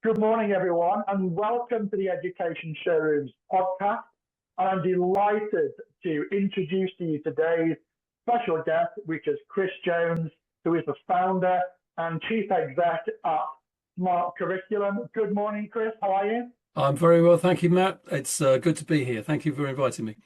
Good morning, everyone, and welcome to the Education Showroom's podcast. I'm delighted to introduce to you today's special guest, which is Chris Jones, who is the founder and chief exec at SMARTcurriculum. Good morning, Chris. How are you? I'm very well, thank you, Matt. It's good to be here. Thank you for inviting me.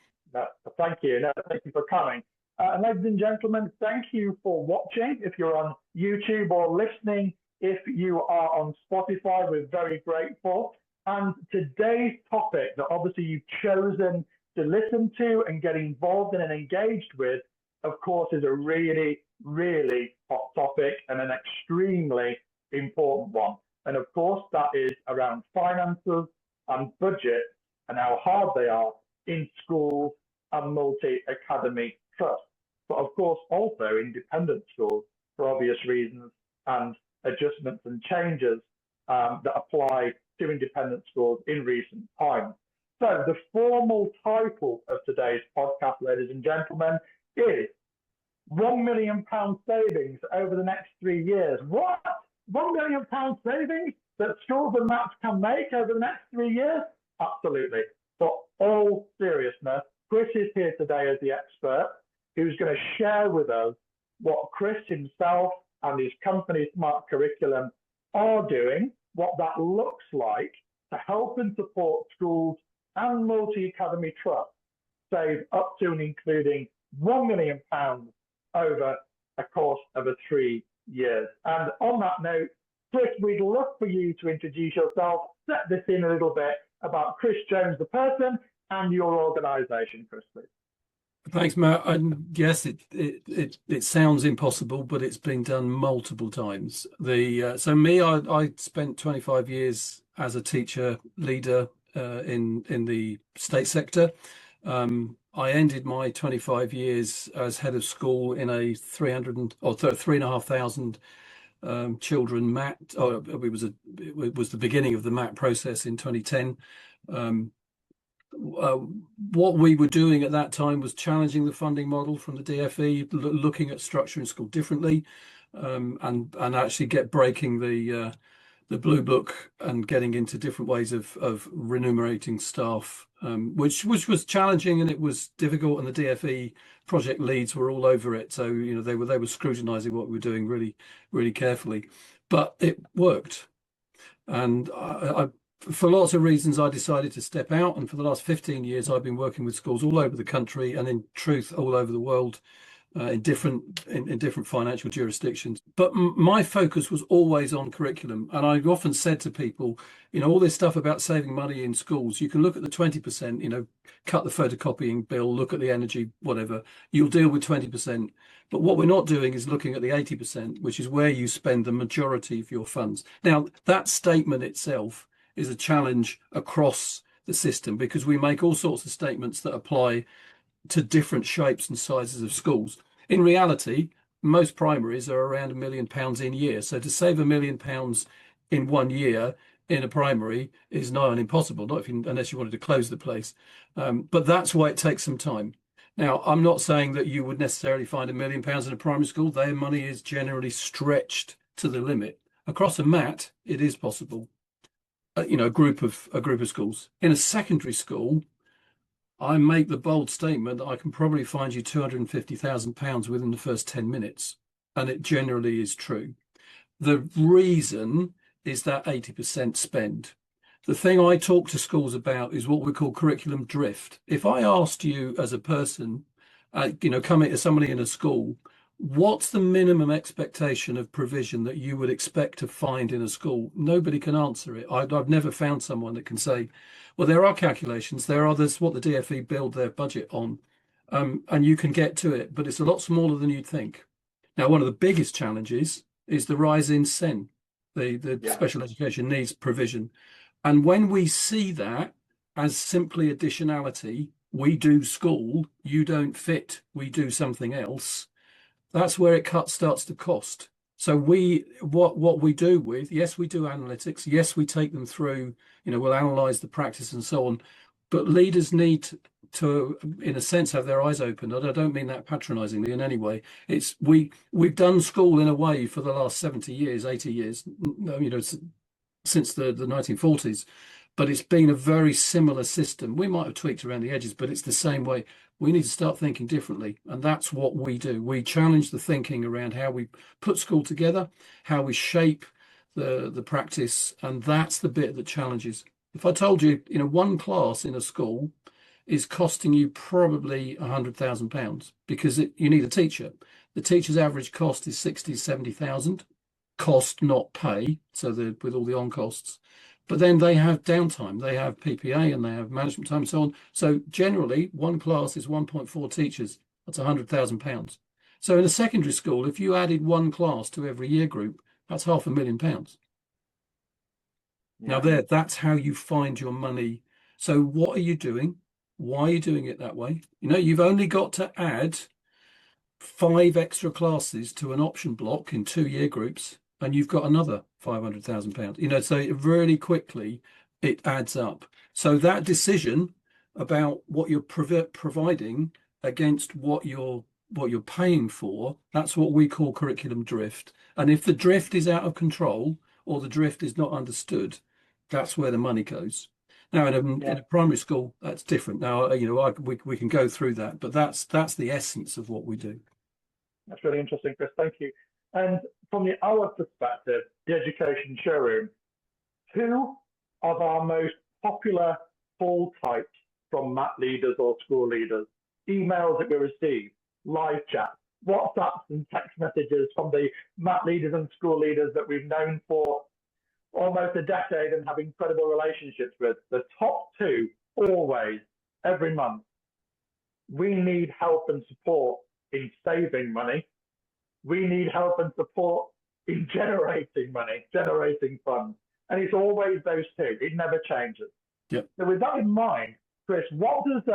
Thank you. Thank you for coming. And ladies and gentlemen, thank you for watching. If you're on YouTube or listening, if you are on Spotify, we're very grateful. And today's topic that obviously you've chosen to listen to and get involved in and engaged with, of course, is a really, really hot topic and an extremely important one. And of course, that is around finances and budget and how hard they are in schools and multi-academy trusts. But of course, also independent schools for obvious reasons and adjustments and changes that apply to independent schools in recent times. So the formal title of today's podcast, ladies and gentlemen, is £1 million savings over the next 3 years. What? £1 million savings that schools and MAPs can make over the next 3 years? Absolutely. But all seriousness, Chris is here today as the expert who's going to share with us what Chris himself and his company SMARTcurriculum are doing, what that looks like to help and support schools and multi-academy trusts save up to and including £1 million over a course of 3 years. And on that note, Chris, we'd love for you to introduce yourself, set this in a little bit about Chris Jones, the person, and your organisation, Chris, please. Thanks, Matt. And yes, it sounds impossible, but it's been done multiple times. I spent 25 years as a teacher leader in the state sector. I ended my 25 years as head of school in a 3,500 children MAT. It was the beginning of the MAT process in 2010. What we were doing at that time was challenging the funding model from the DFE, looking at structuring school differently, and actually breaking the blue book and getting into different ways of remunerating staff, which was challenging and it was difficult, and the DFE project leads were all over it. So they were scrutinizing what we were doing really, really carefully, but it worked. And for lots of reasons, I decided to step out, and for the last 15 years, I've been working with schools all over the country and, in truth, all over the world, in different financial jurisdictions. But my focus was always on curriculum, and I've often said to people, all this stuff about saving money in schools, you can look at the 20%, cut the photocopying bill, look at the energy, whatever. You'll deal with 20%. But what we're not doing is looking at the 80%, which is where you spend the majority of your funds. Now, that statement itself is a challenge across the system, because we make all sorts of statements that apply to different shapes and sizes of schools. In reality, most primaries are around £1 million in a year. So to save £1 million in 1 year in a primary is nigh on impossible, unless you wanted to close the place. But that's why it takes some time. Now, I'm not saying that you would necessarily find £1 million in a primary school. Their money is generally stretched to the limit. Across a MAT, it is possible. A group of schools. In a secondary school, I make the bold statement that I can probably find you £250,000 within the first 10 minutes. And it generally is true. The reason is that 80% spend. The thing I talk to schools about is what we call curriculum drift. If I asked you as a person, coming to somebody in a school, what's the minimum expectation of provision that you would expect to find in a school? Nobody can answer it. I've never found someone that can say, well, there are calculations, there are what the DFE build their budget on, and you can get to it, but it's a lot smaller than you'd think. Now, one of the biggest challenges is the rise in SEN, the special education needs provision. And when we see that as simply additionality, we do school, you don't fit, we do something else, that's where it starts to cost. So what we do with, yes, we do analytics. Yes, we take them through, we'll analyze the practice and so on. But leaders need to, in a sense, have their eyes open. And I don't mean that patronizingly in any way. It's we've done school in a way for the last 70 years, 80 years, since the 1940s, but it's been a very similar system. We might have tweaked around the edges, but it's the same way. We need to start thinking differently, and that's what we do. We challenge the thinking around how we put school together, how we shape the practice, and that's the bit that challenges. If I told you, one class in a school is costing you probably £100,000 because you need a teacher. The teacher's average cost is 60, 70,000. Cost, not pay. So with all the on costs, but then they have downtime, they have PPA, and they have management time and so on. So generally, one class is 1.4 teachers. That's £100,000. So in a secondary school, if you added one class to every year group, that's £500,000. Yeah. Now that's how you find your money. So what are you doing? Why are you doing it that way? You've only got to add 5 extra classes to an option block in 2 year groups, and you've got another £500,000. So really quickly it adds up. So that decision about what you're providing against what you're paying for, that's what we call curriculum drift. And if the drift is out of control or the drift is not understood, that's where the money goes. Now, in a primary school, that's different. Now, we can go through that, but that's the essence of what we do. That's really interesting, Chris. Thank you. And from our perspective, the education showroom, 2 of our most popular call types from mat leaders or school leaders, emails that we receive, live chats, WhatsApps and text messages from the mat leaders and school leaders that we've known for almost a decade and have incredible relationships with. The top 2, always, every month, we need help and support in saving money. We need help and support in generating money, generating funds. And it's always those 2. It never changes. Yep. So with that in mind, Chris, what does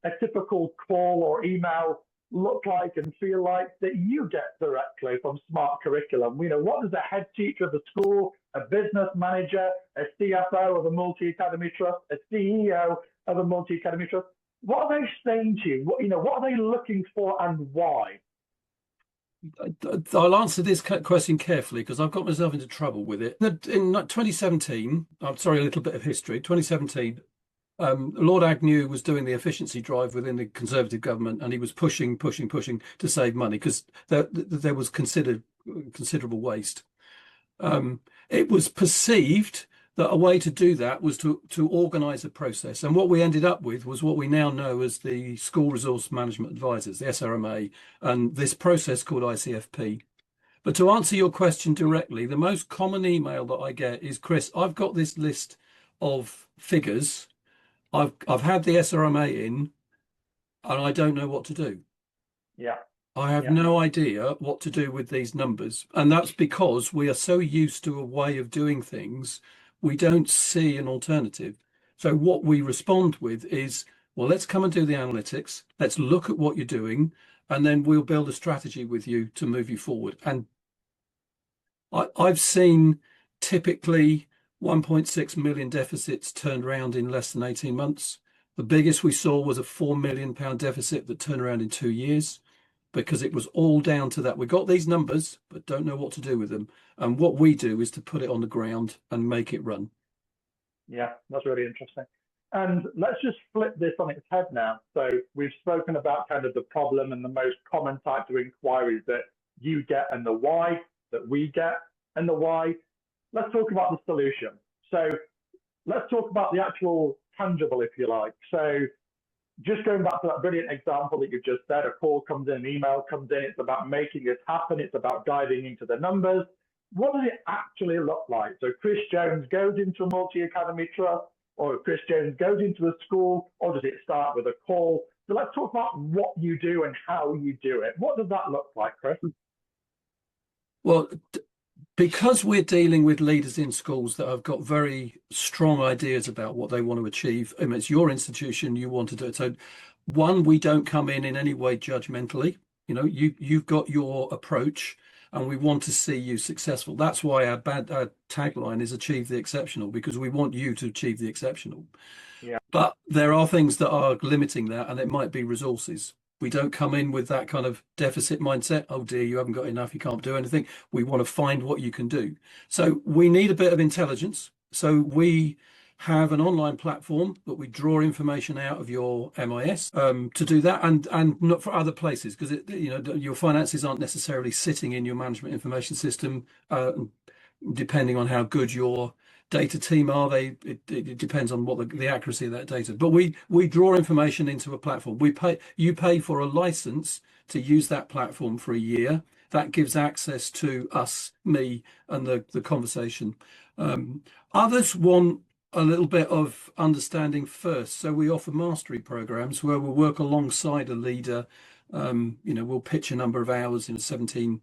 a typical call or email look like and feel like that you get directly from Smart Curriculum? What does a head teacher of the school, a business manager, a CFO of a multi-academy trust, a CEO of a multi-academy trust, what are they saying to you? What are they looking for and why? I'll answer this question carefully because I've got myself into trouble with it. In 2017, I'm sorry, a little bit of history. 2017, Lord Agnew was doing the efficiency drive within the Conservative government, and he was pushing to save money because there was considerable waste. It was perceived that a way to do that was to organise a process. And what we ended up with was what we now know as the School Resource Management Advisors, the SRMA, and this process called ICFP. But to answer your question directly, the most common email that I get is, Chris, I've got this list of figures. I've had the SRMA in, and I don't know what to do. Yeah. I have no idea what to do with these numbers. And that's because we are so used to a way of doing things, we don't see an alternative. So what we respond with is, well, let's come and do the analytics. Let's look at what you're doing, and then we'll build a strategy with you to move you forward. And I've seen typically 1.6 million deficits turned around in less than 18 months. The biggest we saw was a £4 million deficit that turned around in 2 years, because it was all down to that. We got these numbers, but don't know what to do with them. And what we do is to put it on the ground and make it run. Yeah, that's really interesting. And let's just flip this on its head now. So we've spoken about kind of the problem and the most common types of inquiries that you get and the why that we get and the why. Let's talk about the solution. So let's talk about the actual tangible, if you like. So just going back to that brilliant example that you've just said, a call comes in, an email comes in, it's about making it happen, it's about diving into the numbers. What does it actually look like? So Chris Jones goes into a multi-academy trust, or Chris Jones goes into a school, or does it start with a call? So let's talk about what you do and how you do it. What does that look like, Chris? Well, because we're dealing with leaders in schools that have got very strong ideas about what they want to achieve, I mean, it's your institution, you want to do it. So one, we don't come in any way judgmentally. You've got your approach, and we want to see you successful. That's why our tagline is achieve the exceptional, because we want you to achieve the exceptional. Yeah. But there are things that are limiting that, and it might be resources. We don't come in with that kind of deficit mindset. Oh dear, you haven't got enough, you can't do anything. We want to find what you can do. So we need a bit of intelligence. So we have an online platform that we draw information out of your MIS to do that, and not for other places, because your finances aren't necessarily sitting in your management information system. Depending on how good your data team are, it depends on what the accuracy of that data. But we draw information into a platform. You pay for a license to use that platform for a year. That gives access to us, me, and the conversation. Others want a little bit of understanding first. So we offer mastery programs where we'll work alongside a leader. We'll pitch a number of hours, 17,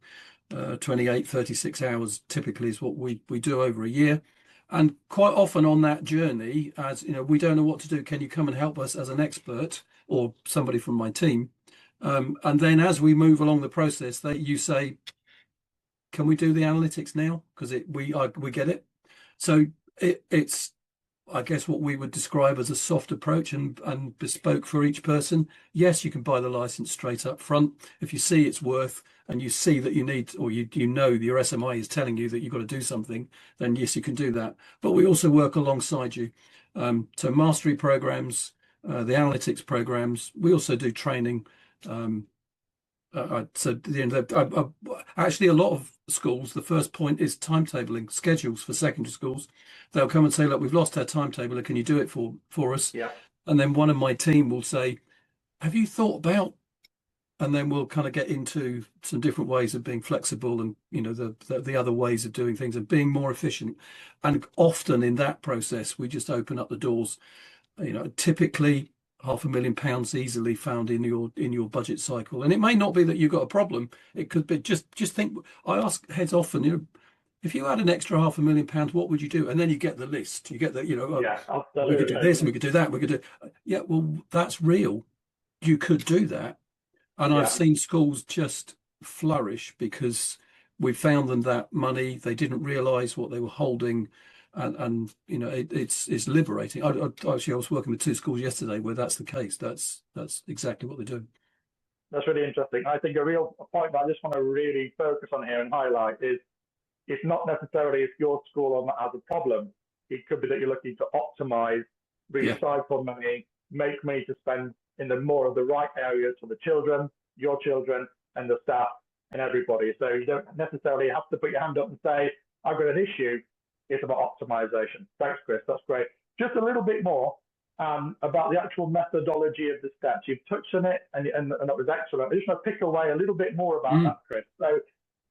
28, 36 hours typically is what we do over a year. And quite often on that journey, as we don't know what to do, can you come and help us as an expert or somebody from my team? And then as we move along the process, you say, can we do the analytics now? Because we get it. So it's, I guess, what we would describe as a soft approach and bespoke for each person. Yes, you can buy the license straight up front. If you see it's worth, and you see that you need, or you know your SMI is telling you that you've got to do something, then yes, you can do that. But we also work alongside you. So mastery programs, the analytics programs, we also do training. So at the end of actually, a lot of schools, the first point is timetabling schedules for secondary schools. They'll come and say, look, we've lost our timetabler, can you do it for us? Yeah. And then one of my team will say, have you thought about, and then we'll kind of get into some different ways of being flexible and the other ways of doing things and being more efficient. And often in that process, we just open up the doors. Typically £500,000 easily found in your budget cycle. And it may not be that you've got a problem. It could be just think. I ask heads often, if you had an extra £500,000, what would you do? And then you get the list. You get the, we could do this and we could do that. We could do, yeah, well, that's real. You could do that. And I've seen schools just flourish because we found them that money. They didn't realize what they were holding. And it's liberating. Actually, I was working with 2 schools yesterday where that's the case. That's exactly what they're doing. That's really interesting. I think a real point that I just want to really focus on here and highlight is it's not necessarily if your school or not has a problem. It could be that you're looking to optimize, recycle money, make money to spend in the more of the right areas for the children, your children, and the staff and everybody. So you don't necessarily have to put your hand up and say, I've got an issue. It's about optimization. Thanks, Chris. That's great. Just a little bit more about the actual methodology of the steps. You've touched on it, and that was excellent. I just want to pick away a little bit more about that, Chris. So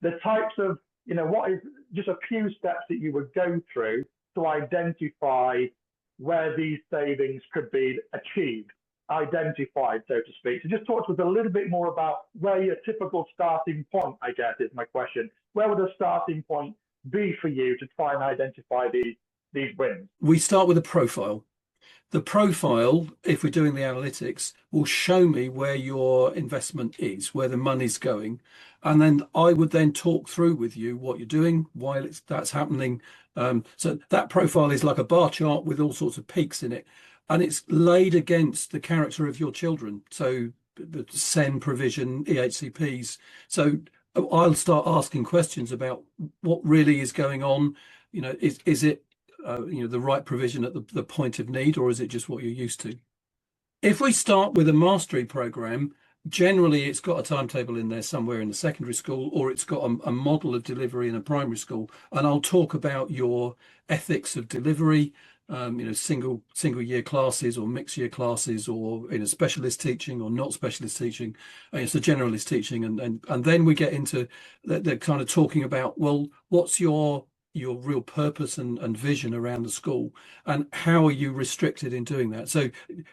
the types of, what is just a few steps that you would go through to identify where these savings could be achieved, identified, so to speak. So just talk to us a little bit more about where your typical starting point, I guess, is my question. Where would a starting point be for you to try and identify these wins? We start with a profile. The profile, if we're doing the analytics, will show me where your investment is, where the money's going. And then I would then talk through with you what you're doing, why that's happening. So that profile is like a bar chart with all sorts of peaks in it. And it's laid against the character of your children. So the SEN provision, EHCPs. So I'll start asking questions about what really is going on. Is it the right provision at the point of need, or is it just what you're used to? If we start with a mastery program, generally it's got a timetable in there somewhere in the secondary school, or it's got a model of delivery in a primary school. And I'll talk about your ethics of delivery, single year classes or mixed year classes, or specialist teaching or not specialist teaching. It's the generalist teaching, and then we get into the kind of talking about, well, what's your real purpose and vision around the school, and how are you restricted in doing that? So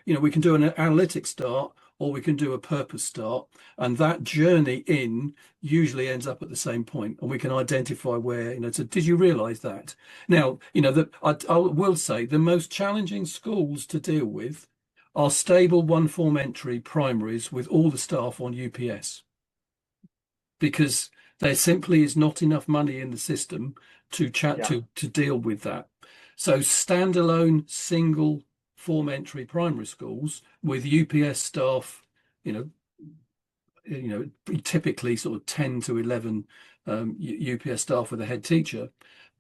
we can do an analytic start, or we can do a purpose start, and that journey in usually ends up at the same point, and we can identify where, so did you realize that? Now, I will say the most challenging schools to deal with are stable 1-form entry primaries with all the staff on UPS, because there simply is not enough money in the system to deal with that. So standalone single form entry primary schools with UPS staff, typically sort of 10 to 11 UPS staff with a head teacher.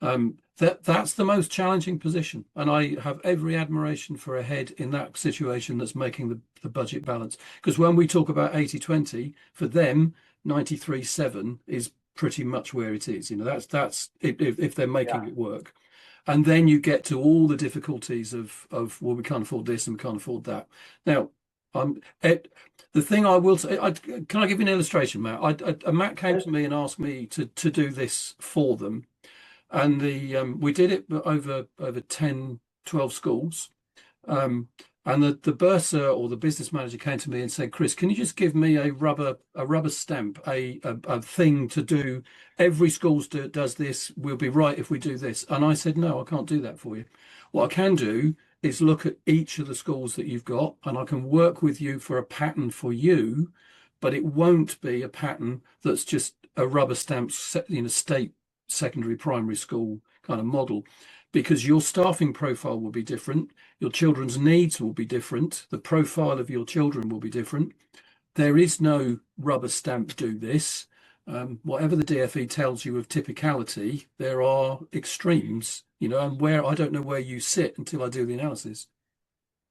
That's the most challenging position, and I have every admiration for a head in that situation that's making the budget balance. Because when we talk about 80-20, for them 93-7 is pretty much where it is. That's if they're making it work. And then you get to all the difficulties of well, we can't afford this and we can't afford that. Now, the thing I will say, can I give you an illustration, Matt? Matt came to me and asked me to do this for them, and we did it over 10, 12 schools. And the bursar or the business manager came to me and said, Chris, can you just give me a rubber stamp, a thing to do? Every school does this. We'll be right if we do this. And I said, no, I can't do that for you. What I can do is look at each of the schools that you've got, and I can work with you for a pattern for you, but it won't be a pattern that's just a rubber stamp, state secondary primary school kind of model. Because your staffing profile will be different, your children's needs will be different, the profile of your children will be different. There is no rubber stamp do this. Whatever the DfE tells you of typicality, there are extremes, and where I don't know where you sit until I do the analysis.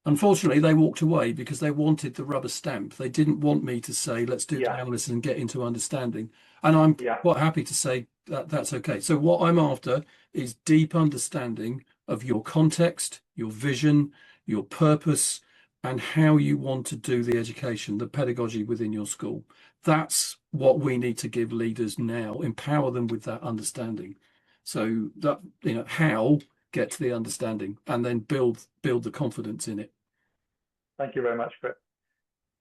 Unfortunately, they walked away because they wanted the rubber stamp. They didn't want me to say, let's do the analysis and get into understanding. And I'm quite happy to say that's okay. So what I'm after is deep understanding of your context, your vision, your purpose, and how you want to do the education, the pedagogy within your school. That's what we need to give leaders now, empower them with that understanding. So that, how get to the understanding and then build the confidence in it. Thank you very much, Chris.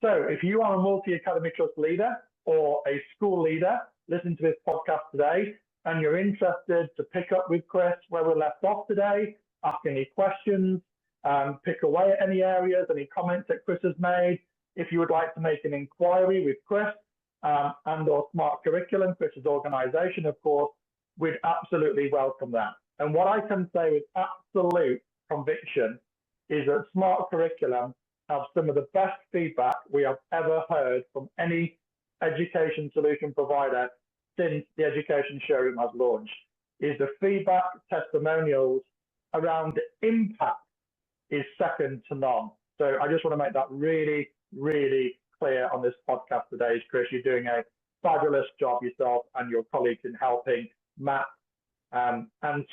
So if you are a multi-academy trust leader or a school leader, listen to this podcast today, and you're interested to pick up with Chris where we left off today, ask any questions, pick away at any areas, any comments that Chris has made. If you would like to make an inquiry with Chris and or SMARTcurriculum, Chris's organization, of course, we'd absolutely welcome that. And what I can say with absolute conviction is that SMARTcurriculum have some of the best feedback we have ever heard from any education solution provider since the Education Showroom has launched. Is the feedback testimonials around impact is second to none. So I just want to make that really, really clear on this podcast today. Chris, you're doing a fabulous job yourself and your colleagues in helping Matt and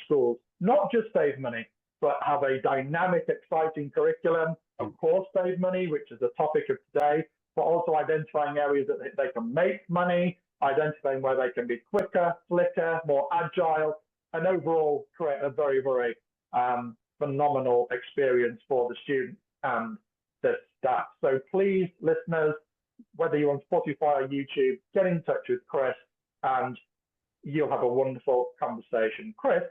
schools not just save money, but have a dynamic, exciting curriculum, of course, save money, which is the topic of today, but also identifying areas that they can make money, identifying where they can be quicker, slicker, more agile, and overall create a very, very phenomenal experience for the students and the staff. So please, listeners, whether you're on Spotify or YouTube, get in touch with Chris and you'll have a wonderful conversation. Chris,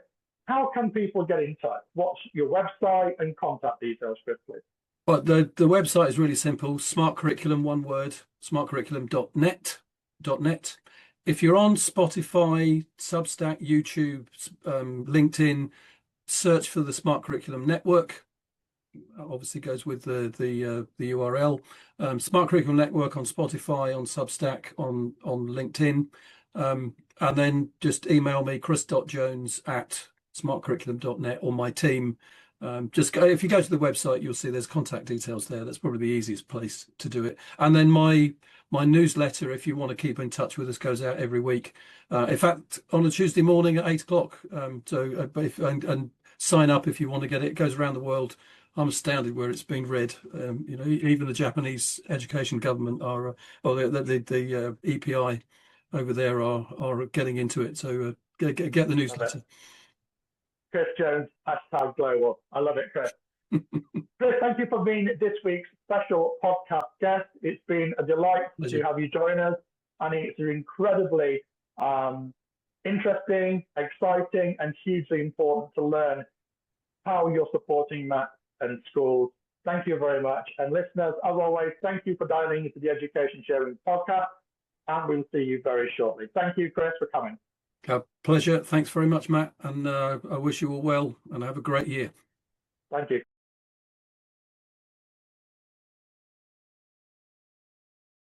how can people get in touch? What's your website and contact details, Chris, please? Well, the website is really simple. SMARTcurriculum, one word, smartcurriculum.net. If you're on Spotify, Substack, YouTube, LinkedIn, search for the SMARTcurriculum Network. Obviously goes with the URL. SMARTcurriculum Network on Spotify, on Substack, on LinkedIn. And then just email me, chris.jones@smartcurriculum.net, or my team. If you go to the website, you'll see there's contact details there. That's probably the easiest place to do it. And then my newsletter, if you want to keep in touch with us, goes out every week. In fact, on a Tuesday morning at 8 o'clock. And sign up if you want to get it. It goes around the world. I'm astounded where it's being read. Even the Japanese education government or the EPI over there are getting into it. So get the newsletter. Chris Jones, #global. I love it, Chris. Chris, thank you for being this week's special podcast guest. It's been a delight to have you join us. And it's incredibly interesting, exciting, and hugely important to learn how you're supporting Matt and schools. Thank you very much. And listeners, as always, thank you for dialing into the Education Sharing podcast. And we'll see you very shortly. Thank you, Chris, for coming. Pleasure. Thanks very much, Matt. And I wish you all well and have a great year. Thank you.